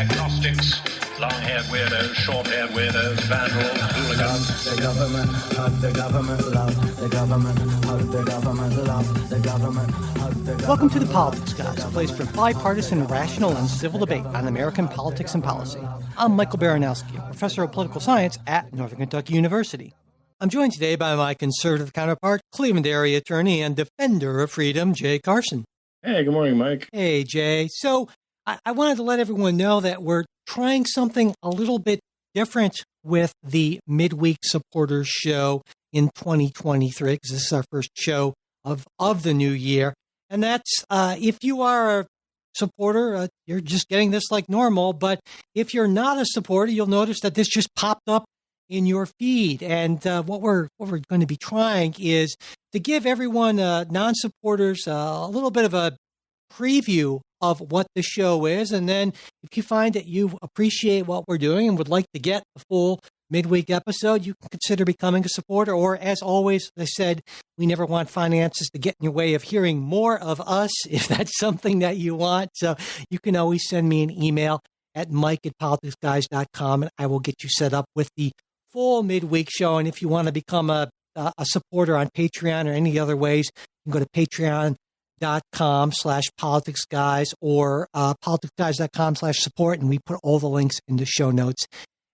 agnostics, long-haired weirdos, short-haired weirdos, vandals, hooligans. The government, hug the government, love the government, hug the government, love the government, hug the government. Welcome to The Politics Guys, a place for bipartisan, rational, and civil debate on American politics and policy. I'm Michael Baranowski, a professor of political science at Northern Kentucky University. I'm joined today by my conservative counterpart, Cleveland area attorney and defender of freedom, Jay Carson. Hey, good morning, Mike. Hey, Jay. So I wanted to let everyone know that we're trying something a little bit different with the Midweek Supporters Show in 2023, because this is our first show of the new year. And that's, if you are a supporter, you're just getting this like normal. But if you're not a supporter, you'll notice that this just popped up in your feed. And what we're going to be trying is to give everyone, non-supporters, a little bit of a preview of what the show is. And then if you find that you appreciate what we're doing and would like to get the full midweek episode, you can consider becoming a supporter. Or as always, I said, we never want finances to get in your way of hearing more of us, if that's something that you want. So you can always send me an email at mike@politicsguys.com, and I will get you set up with the full midweek show. And if you want to become a supporter on Patreon or any other ways, you can go to patreon.com/politicsguys or politicsguys.com/support. And we put all the links in the show notes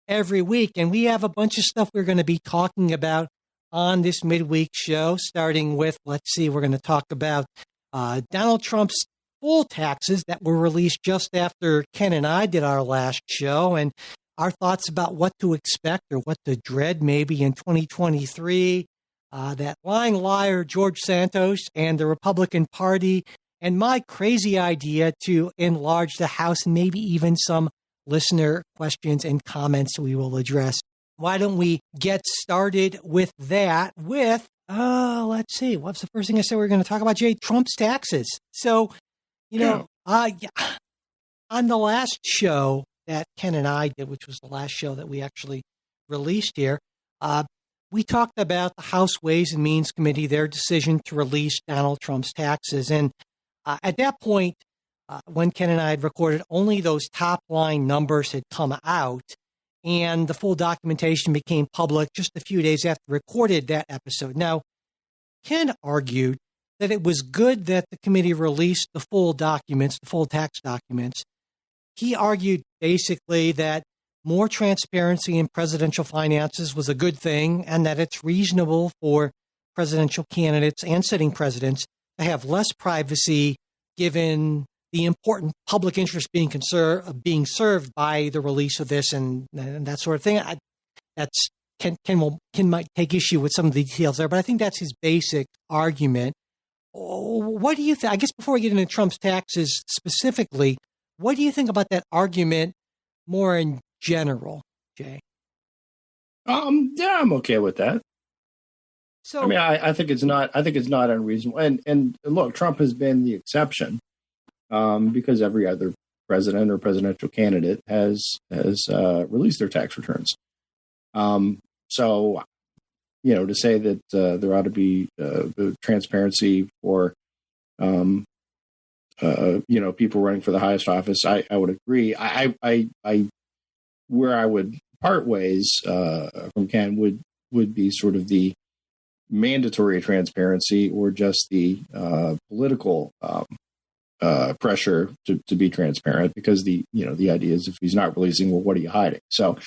every week. And we have a bunch of stuff we're going to be talking about on this midweek show, starting with, we're going to talk about Donald Trump's full taxes that were released just after Ken and I did our last show, and our thoughts about what to expect or what to dread maybe in 2023, that lying liar George Santos and the Republican Party, and my crazy idea to enlarge the House, and maybe even some listener questions and comments we will address. Why don't we get started with that with, let's see, what's the first thing I said we were going to talk about, Jay? Trump's taxes. So, on the last show that Ken and I did, which was the last show that we actually released here, we talked about the House Ways and Means Committee, their decision to release Donald Trump's taxes. And at that point, when Ken and I had recorded, only those top line numbers had come out, and the full documentation became public just a few days after we recorded that episode. Now, Ken argued that it was good that the committee released the full documents, the full tax documents. He argued basically that more transparency in presidential finances was a good thing, and that it's reasonable for presidential candidates and sitting presidents to have less privacy given the important public interest being served by the release of this and that sort of thing. Ken might take issue with some of the details there, but I think that's his basic argument. What do you think? I guess before we get into Trump's taxes specifically, what do you think about that argument more in general, Jay? Yeah, I'm okay with that. So, I mean, I think it's not unreasonable. And look, Trump has been the exception, because every other president or presidential candidate has released their tax returns. So, to say that there ought to be transparency for people running for the highest office, I would agree. Where I would part ways from Ken would be sort of the mandatory transparency, or just the political pressure to be transparent, because the idea is, if he's not releasing, well, what are you hiding? So,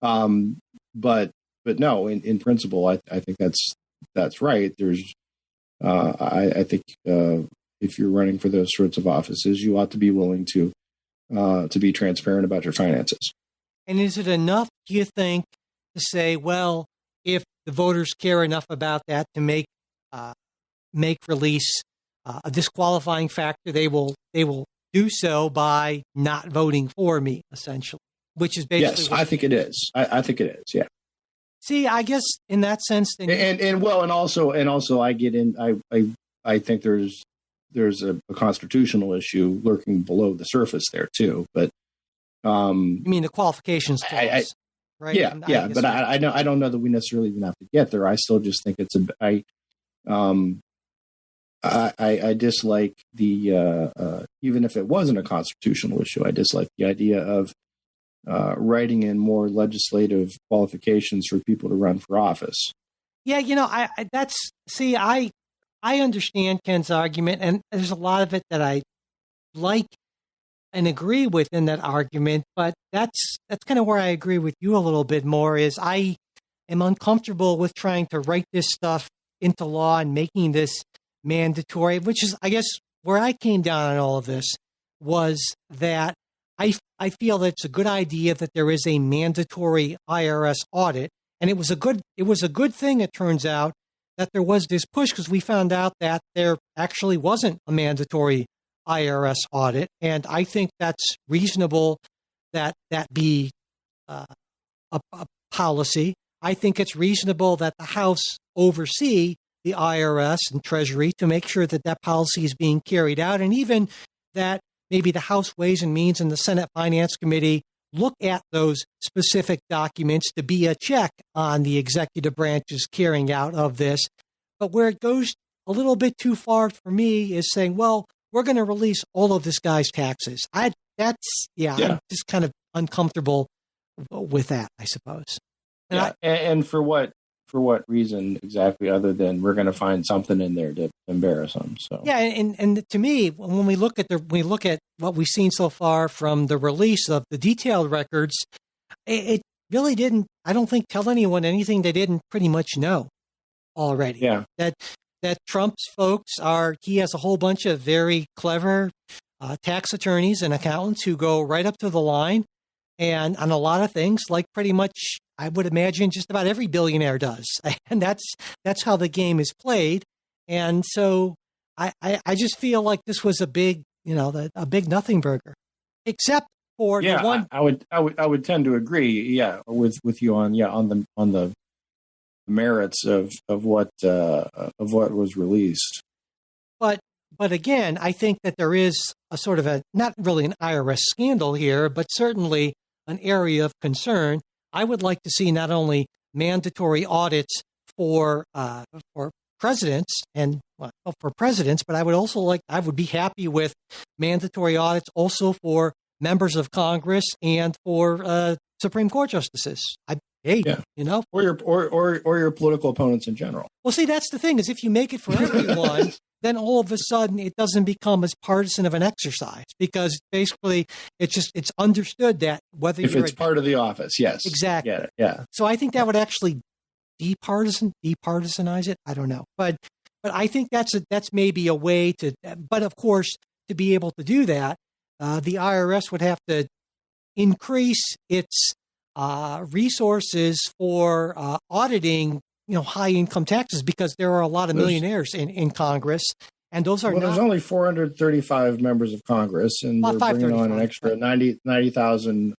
but no, in principle, I think that's right. There's, I think if you're running for those sorts of offices, you ought to be willing to be transparent about your finances. And is it enough, do you think, to say, well, if the voters care enough about that to make release a disqualifying factor, they will do so by not voting for me, essentially, which is basically. Yes, I think it is. I think it is. Yeah. See, I guess in that sense, then and also I get in. I think there's a constitutional issue lurking below the surface there too. But you mean the qualifications clause, right? Yeah, but I don't know that we necessarily even have to get there. I still just think it's I dislike the even if it wasn't a constitutional issue, I dislike the idea of writing in more legislative qualifications for people to run for office. Yeah, I understand Ken's argument, and there's a lot of it that I like and agree with in that argument, but that's kind of where I agree with you a little bit more. Is I am uncomfortable with trying to write this stuff into law and making this mandatory, which is, I guess, where I came down on all of this was that I feel that it's a good idea that there is a mandatory IRS audit, and it was a good thing. It turns out that there was this push because we found out that there actually wasn't a mandatory IRS audit, and I think that's reasonable that be a policy. I think it's reasonable that the House oversee the IRS and Treasury to make sure that that policy is being carried out, and even that maybe the House Ways and Means and the Senate Finance Committee look at those specific documents to be a check on the executive branch's carrying out of this. But where it goes a little bit too far for me is saying, well, we're going to release all of this guy's taxes. I'm just kind of uncomfortable with that, I suppose. And for what reason exactly, other than we're going to find something in there to embarrass them? So yeah, and to me, when we look at what we've seen so far from the release of the detailed records, it really didn't, I don't think, tell anyone anything they didn't pretty much know already. Yeah. That Trump's folks he has a whole bunch of very clever tax attorneys and accountants who go right up to the line and on a lot of things, like pretty much, I would imagine, just about every billionaire does. And that's how the game is played. And so I just feel like this was a big nothing burger, except for the one. I would tend to agree. Yeah, with you on the merits of what was released. But again, I think that there is a sort of not really an IRS scandal here, but certainly an area of concern. I would like to see not only mandatory audits for presidents but I would be happy with mandatory audits also for members of Congress and for Supreme Court justices. Or your political opponents in general. Well, see, that's the thing, is if you make it for everyone, then all of a sudden it doesn't become as partisan of an exercise, because basically it's understood that whether if it's part of the office, yes, exactly, yeah. So I think that would actually departisanize it. I don't know, but I think that's maybe a way to. But of course, to be able to do that, the IRS would have to increase its resources for auditing, high income taxes, because there are a lot of millionaires in Congress, and those are there's only 435 members of Congress, and we're bringing on an extra 90,000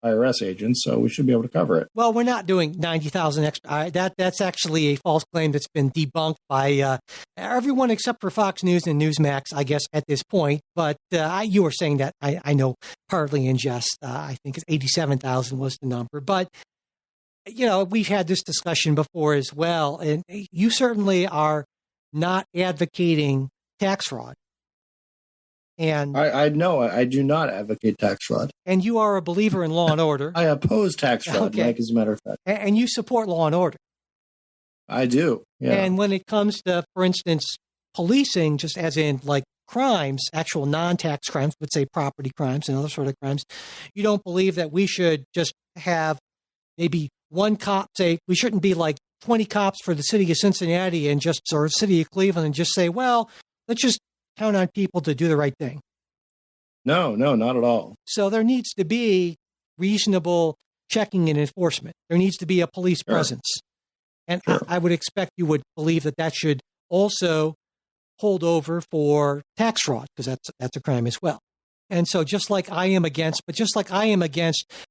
IRS agents, so we should be able to cover it. Well, we're not doing 90,000 extra. That's actually a false claim that's been debunked by everyone except for Fox News and Newsmax, I guess, at this point. But you were saying that, I know, partly in jest. I think it's 87,000 was the number. But, we've had this discussion before as well, and you certainly are not advocating tax fraud. And I know I do not advocate tax fraud. And you are a believer in law and order. I oppose tax fraud, okay. Mike, as a matter of fact. And you support law and order. I do. Yeah. And when it comes to, for instance, policing, just as in like crimes, actual non-tax crimes, let's say property crimes and other sort of crimes, you don't believe that we should just have maybe one cop say, we shouldn't be like 20 cops for the city of Cincinnati or city of Cleveland and just say, well, let's just count on people to do the right thing. No, not at all. So there needs to be reasonable checking and enforcement. There needs to be a police presence. And sure. I would expect you would believe that should also hold over for tax fraud, because that's a crime as well. And so just like I am against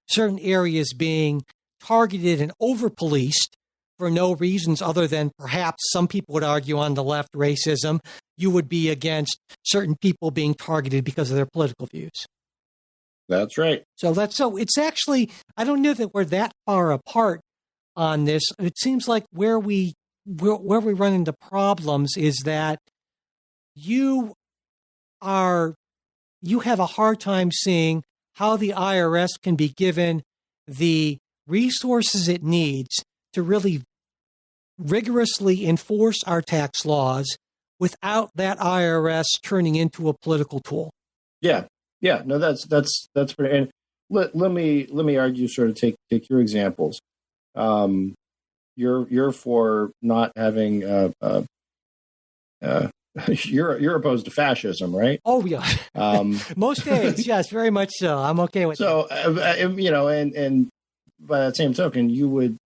certain areas being targeted and over-policed for no reasons other than perhaps some people would argue on the left, racism, you would be against certain people being targeted because of their political views. That's right. So it's actually, I don't know that we're that far apart on this. It seems like where we run into problems is that you have a hard time seeing how the IRS can be given the resources it needs to really rigorously enforce our tax laws without that IRS turning into a political tool. Yeah. No, that's pretty. And let me argue, sort of take your examples. You're for not having you're opposed to fascism, right? Oh yeah, most days, yes, very much so. I'm okay with that. So and by that same token, you would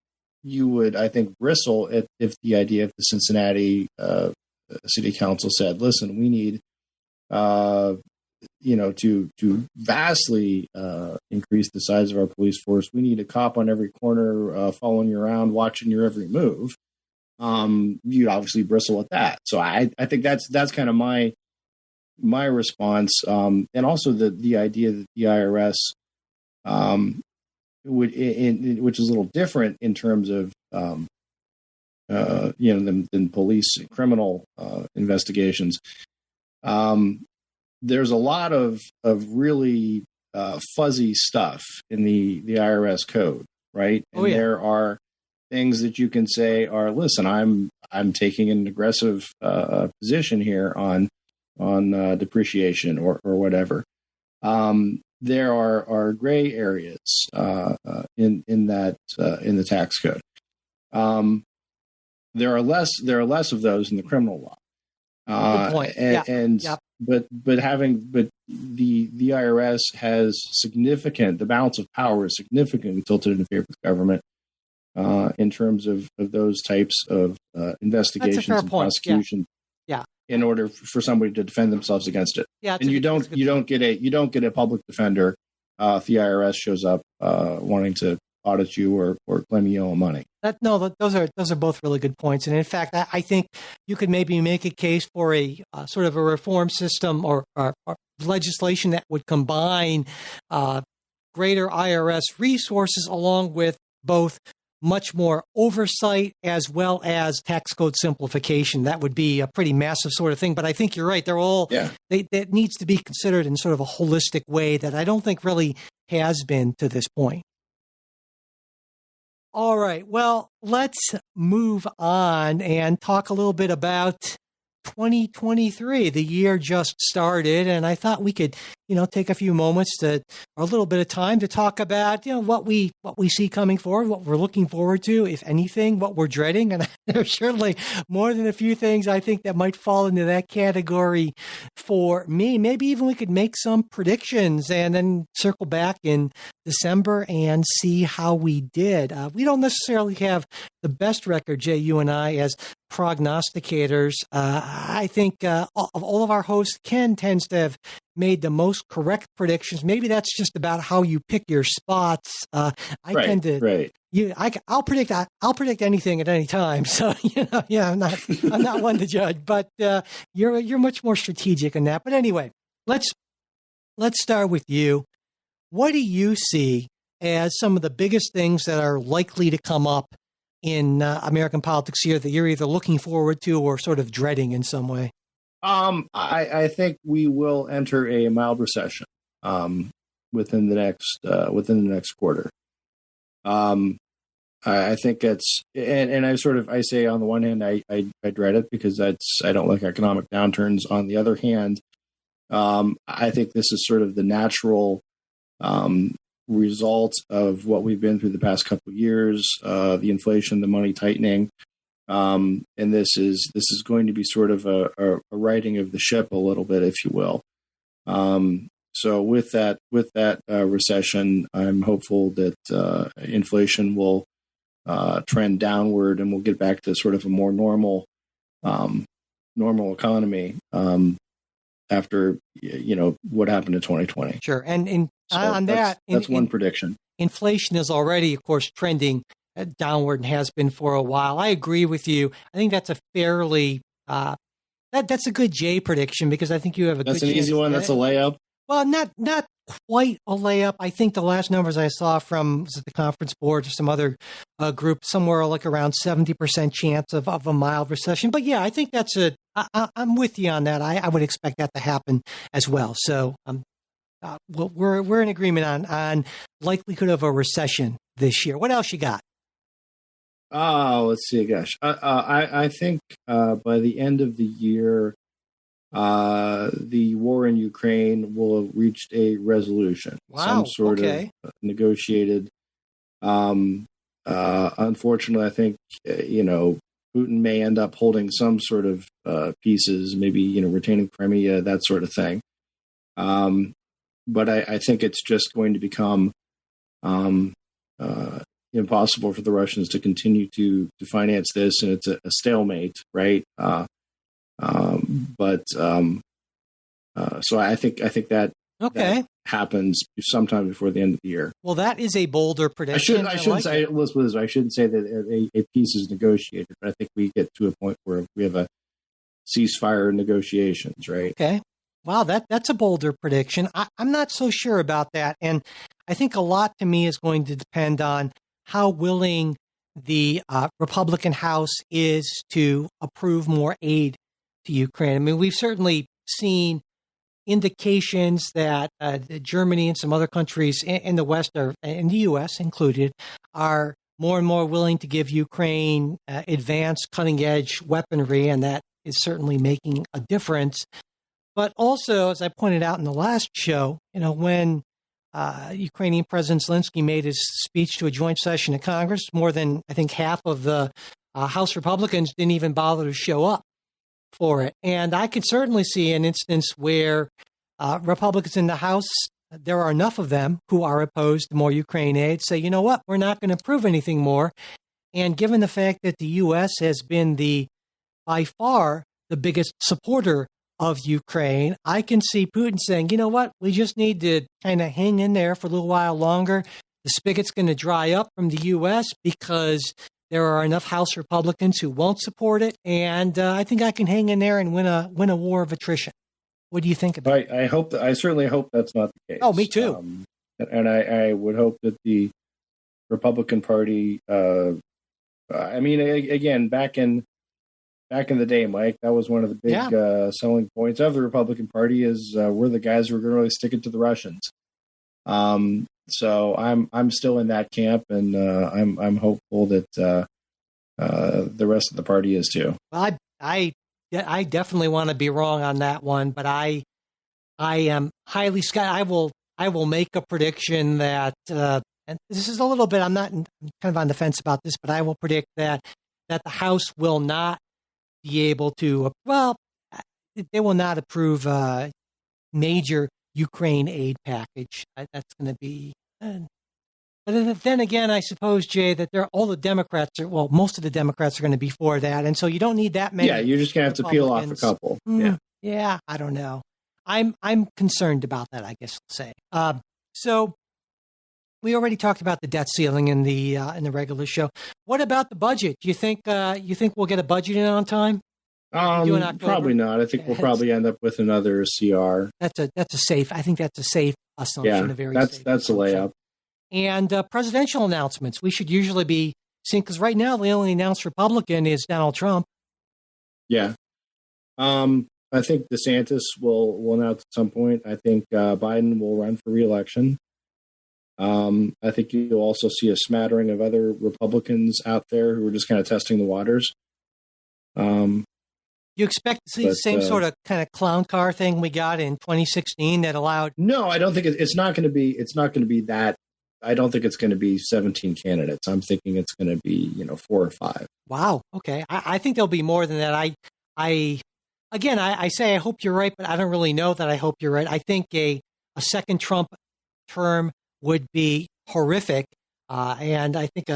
I think bristle if the idea of the Cincinnati City Council said, "Listen, we need to vastly increase the size of our police force. We need a cop on every corner following you around, watching your every move." You'd obviously bristle at that. So I think that's kind of my response. And also the idea that the IRS which is a little different in terms of than police and criminal investigations. There's a lot of really fuzzy stuff in the IRS code, right? And there are things that you can say are, listen, I'm taking an aggressive position here on depreciation or whatever. There are gray areas in the tax code. There are less of those in the criminal law. Good point. But the IRS has the balance of power is significantly tilted in favor of the government in terms of those types of investigations and prosecution. Yeah. In order for somebody to defend themselves against it. Yeah. And you don't get a public defender if the IRS shows up wanting to audit you or claim you owe money. Those are both really good points. And in fact, I think you could maybe make a case for a sort of a reform system or legislation that would combine greater IRS resources along with both much more oversight as well as tax code simplification. That would be a pretty massive sort of thing. But I think you're right. They're all, that needs to be considered in sort of a holistic way that I don't think really has been to this point. All right. Well, let's move on and talk a little bit about 2023. The year just started, and I thought we could, take a few moments or a little bit of time to talk about, what we see coming forward, what we're looking forward to, if anything, what we're dreading. And there's certainly more than a few things I think that might fall into that category for me. Maybe even we could make some predictions and then circle back in December and see how we did. We don't necessarily have the best record, Jay, you and I, as prognosticators. I think of all of our hosts, Ken tends to have made the most correct predictions. Maybe that's just about how you pick your spots. I'll predict anything at any time. So I'm not one to judge. But you're much more strategic in that. But anyway, let's start with you. What do you see as some of the biggest things that are likely to come up in American politics here that you're either looking forward to or sort of dreading in some way? I think we will enter a mild recession within the next quarter. I think it's and I say on the one hand I dread it because I don't like economic downturns. On the other hand, I think this is sort of the natural result of what we've been through the past couple of years, the inflation, the money tightening. And this is going to be sort of a righting of the ship a little bit, if you will. So with that recession, I'm hopeful that inflation will trend downward and we'll get back to sort of a more normal economy after what happened in 2020. Sure, and on that's one prediction. Inflation is already, of course, trending downward and has been for a while. I agree with you. I think that's a fairly that's a good J prediction because I think you have a that's good an chance. Easy one. That's a layup. Well, not quite a layup. I think the last numbers I saw from the conference board or some other group, somewhere like around 70% chance of a mild recession. But yeah, I think that's I'm with you on that. I would expect that to happen as well. So well, we're in agreement on likelihood of a recession this year. What else you got? Oh, let's see. Gosh, I think by the end of the year, the war in Ukraine will have reached a resolution, Wow. some sort of negotiated. Unfortunately, I think Putin may end up holding some sort of pieces, maybe retaining Crimea, that sort of thing. But I think it's just going to become impossible for the Russians to continue to finance this, and it's a stalemate, right? So I think that that happens sometime before the end of the year. Well, that is a bolder prediction. I shouldn't say that a peace is negotiated, but I think we get to a point where we have a ceasefire negotiations, right? Okay. Wow, that's a bolder prediction. I'm not so sure about that. And I think a lot to me is going to depend on how willing the Republican House is to approve more aid to Ukraine. I mean, we've certainly seen indications that Germany and some other countries in the West, and the U.S. included, are more and more willing to give Ukraine advanced cutting-edge weaponry, and that is certainly making a difference. But also, as I pointed out in the last show, when Ukrainian President Zelensky made his speech to a joint session of Congress, more than, I think, half of the House Republicans didn't even bother to show up for it. And I could certainly see an instance where Republicans in the House, there are enough of them who are opposed to more Ukraine aid, say, you know what, we're not going to approve anything more. And given the fact that the U.S. has been by far the biggest supporter of Ukraine, I can see Putin saying, you know what, we just need to kind of hang in there for a little while longer. The spigot's going to dry up from the U.S. because there are enough House Republicans who won't support it, and I think I can hang in there and win a war of attrition. What do you think about it? I certainly hope that's not the case. Oh, me too. And I would hope that the Republican Party. Again, back in the day, Mike, that was one of the big selling points of the Republican Party is we're the guys who are going to really stick it to the Russians. So I'm still in that camp, and I'm hopeful that the rest of the party is too. Well, I definitely want to be wrong on that one, but I am highly skeptical. I will make a prediction that, and this is a little bit, I'm kind of on the fence about this, but I will predict that the House will not be able to, they will not approve a major Ukraine aid package. That's going to be, but then again, I suppose, Jay, that all the Democrats most of the Democrats are going to be for that. And so you don't need that many. Yeah, you're just going to have to peel off a couple. Yeah, I don't know. I'm concerned about that, I guess I'll say. So we already talked about the debt ceiling in the regular show. What about the budget? Do you think we'll get a budget in on time? Probably not. I think we'll probably end up with another CR. That's a safe. I think that's a safe assumption. Yeah, that's a layup. And presidential announcements. We should usually be seeing, because right now the only announced Republican is Donald Trump. Yeah. I think DeSantis will announce at some point. I think Biden will run for re-election. I think you'll also see a smattering of other Republicans out there who are just kind of testing the waters. You expect to see the same sort of kind of clown car thing we got in 2016 that allowed? No, I don't think it's not going to be. It's not going to be that. I don't think it's going to be 17 candidates. I'm thinking it's going to be 4 or 5. Wow. Okay. I think there'll be more than that. I say I hope you're right, but I don't really know that I hope you're right. I think a second Trump term would be horrific, and I think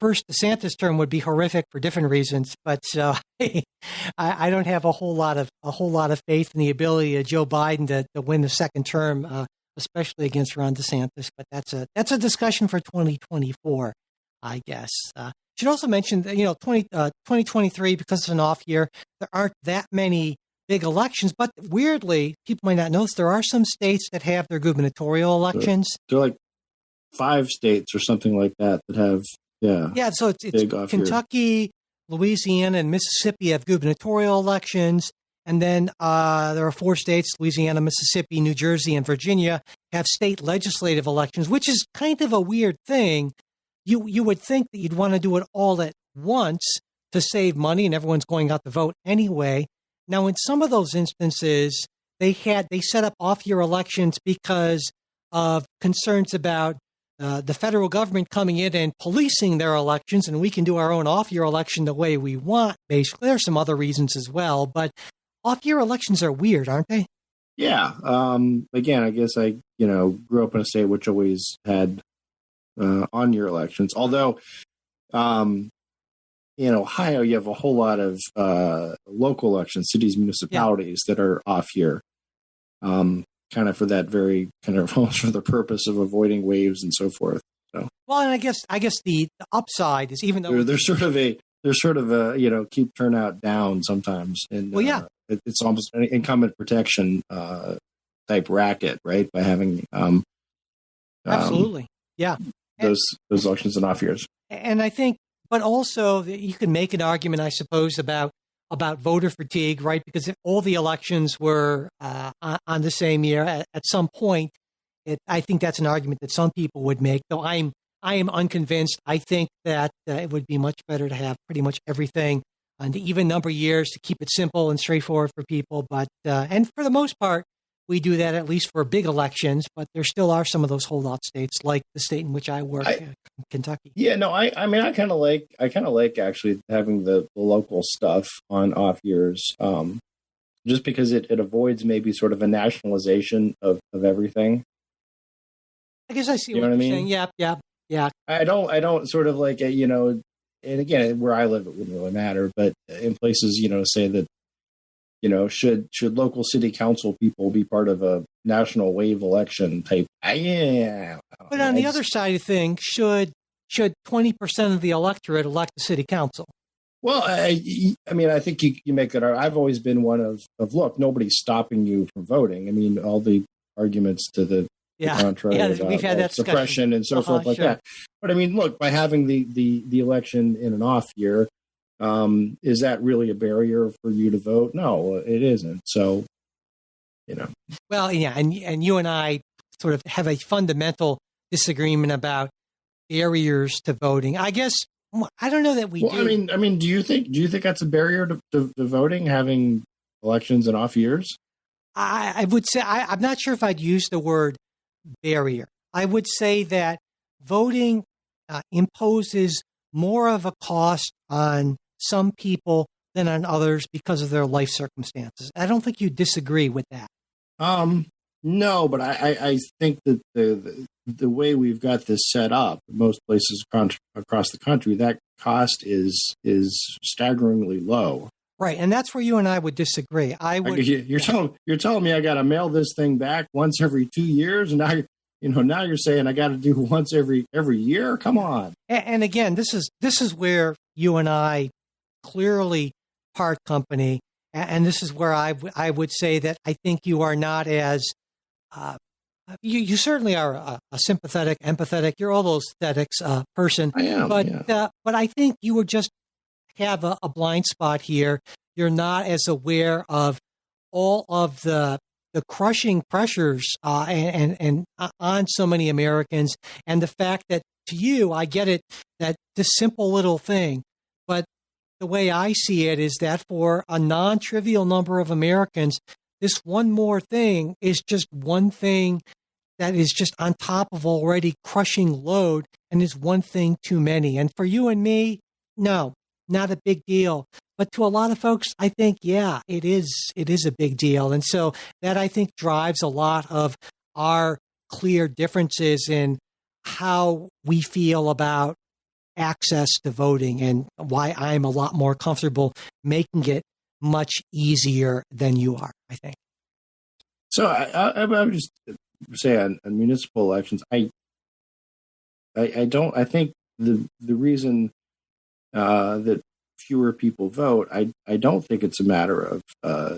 first DeSantis term would be horrific for different reasons. But I don't have a whole lot of faith in the ability of Joe Biden to win the second term, especially against Ron DeSantis. But that's a discussion for 2024, I guess. Should also mention that 2023, because it's an off year, there aren't that many big elections. But weirdly, people might not notice there are some states that have their gubernatorial elections. They're like 5 states or something like that have. Yeah, so it's Kentucky, Louisiana, and Mississippi have gubernatorial elections, And then there are 4 states, Louisiana, Mississippi, New Jersey, and Virginia, have state legislative elections, which is kind of a weird thing. You would think that you'd want to do it all at once to save money, and everyone's going out to vote anyway. Now, in some of those instances, they set up off-year elections because of concerns about the federal government coming in and policing their elections, and we can do our own off-year election the way we want, basically. There's some other reasons as well, but off-year elections are weird, aren't they? Yeah. Again, I guess I grew up in a state which always had on-year elections. Although in Ohio, you have a whole lot of local elections, cities, municipalities that are off-year, kind of for that very kind of almost for the purpose of avoiding waves and so forth. So, well, and I guess the upside is, even though there's sort of a keep turnout down sometimes, and it's almost an incumbent protection type racket, right? By having absolutely, yeah, those elections and off years. And I think, but also you can make an argument, I suppose, about voter fatigue, right? Because if all the elections were on the same year at some point, I think that's an argument that some people would make. Though I am unconvinced. I think that it would be much better to have pretty much everything on the even number of years to keep it simple and straightforward for people. But and for the most part, we do that at least for big elections. But there still are some of those holdout states, like the state in which I work, Kentucky. Yeah, no, I kind of like actually having the local stuff on off years, just because it avoids maybe sort of a nationalization of everything. I guess I see what you're saying. Yeah. I don't sort of like, and again, where I live, it wouldn't really matter, but in places, say that, should local city council people be part of a national wave election type? Yeah. But on the other side of things, should 20% of the electorate elect the city council? Well, I think you make that. I've always been one of look, nobody's stopping you from voting. I mean, all the arguments to the contrary about we've had that suppression and so forth like that. But I mean, look, by having the election in an off year, is that really a barrier for you to vote? No, it isn't. So, Well, yeah, and you and I sort of have a fundamental disagreement about barriers to voting. I guess I don't know that we do. I mean, do you think that's a barrier to voting, having elections in off years? I would say I'm not sure if I'd use the word barrier. I would say that voting imposes more of a cost on some people than on others because of their life circumstances. I don't think you disagree with that. No, but I think that the way we've got this set up, most places across the country, that cost is staggeringly low. Right, and that's where you and I would disagree. You're telling me I got to mail this thing back once every 2 years, and now you're saying I got to do once every year. Come on. And again, this is where you and I clearly part company, and this is where I would say that I think you are not as you certainly are a sympathetic, empathetic. You're all those aesthetics person. I am, but I think you would just have a blind spot here. You're not as aware of all of the crushing pressures and on so many Americans, and the fact that to you, I get it, that this simple little thing, but the way I see it is that for a non-trivial number of Americans, this one more thing is just one thing that is just on top of already crushing load and is one thing too many. And for you and me, no, not a big deal. But to a lot of folks, I think, yeah, it is a big deal. And so that, I think, drives a lot of our clear differences in how we feel about access to voting, and why I'm a lot more comfortable making it much easier than you are, I think. So I would just say on municipal elections, I think the reason that fewer people vote, I don't think it's a matter of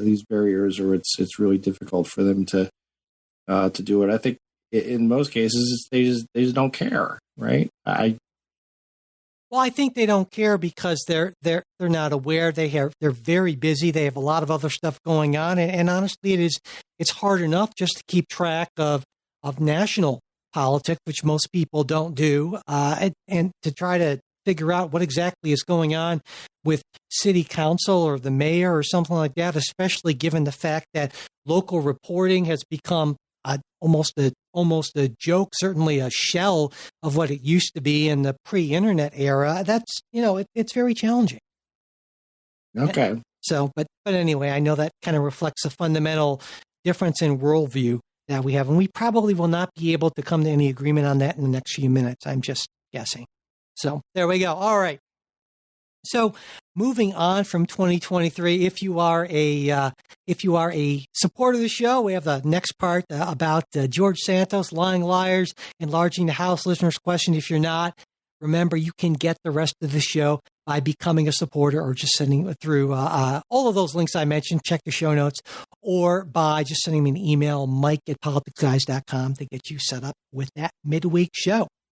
these barriers, or it's really difficult for them to do it. I think in most cases they just don't care, right? Well, I think they don't care because they're not aware. They're very busy. They have a lot of other stuff going on, and honestly, it's hard enough just to keep track of national politics, which most people don't do, and to try to figure out what exactly is going on with city council or the mayor or something like that, especially given the fact that local reporting has become almost a joke, certainly a shell of what it used to be in the pre-internet era. That's, it's very challenging. Okay. So, but anyway, I know that kind of reflects a fundamental difference in worldview that we have, and we probably will not be able to come to any agreement on that in the next few minutes. I'm just guessing. So there we go. All right. So moving on from 2023, if you are a supporter of the show, we have the next part about George Santos, Lying Liars, Enlarging the House listeners' question. If you're not, remember you can get the rest of the show by becoming a supporter or just sending through all of those links I mentioned. Check the show notes, or by just sending me an email, mike@politicsguys.com, to get you set up with that midweek show.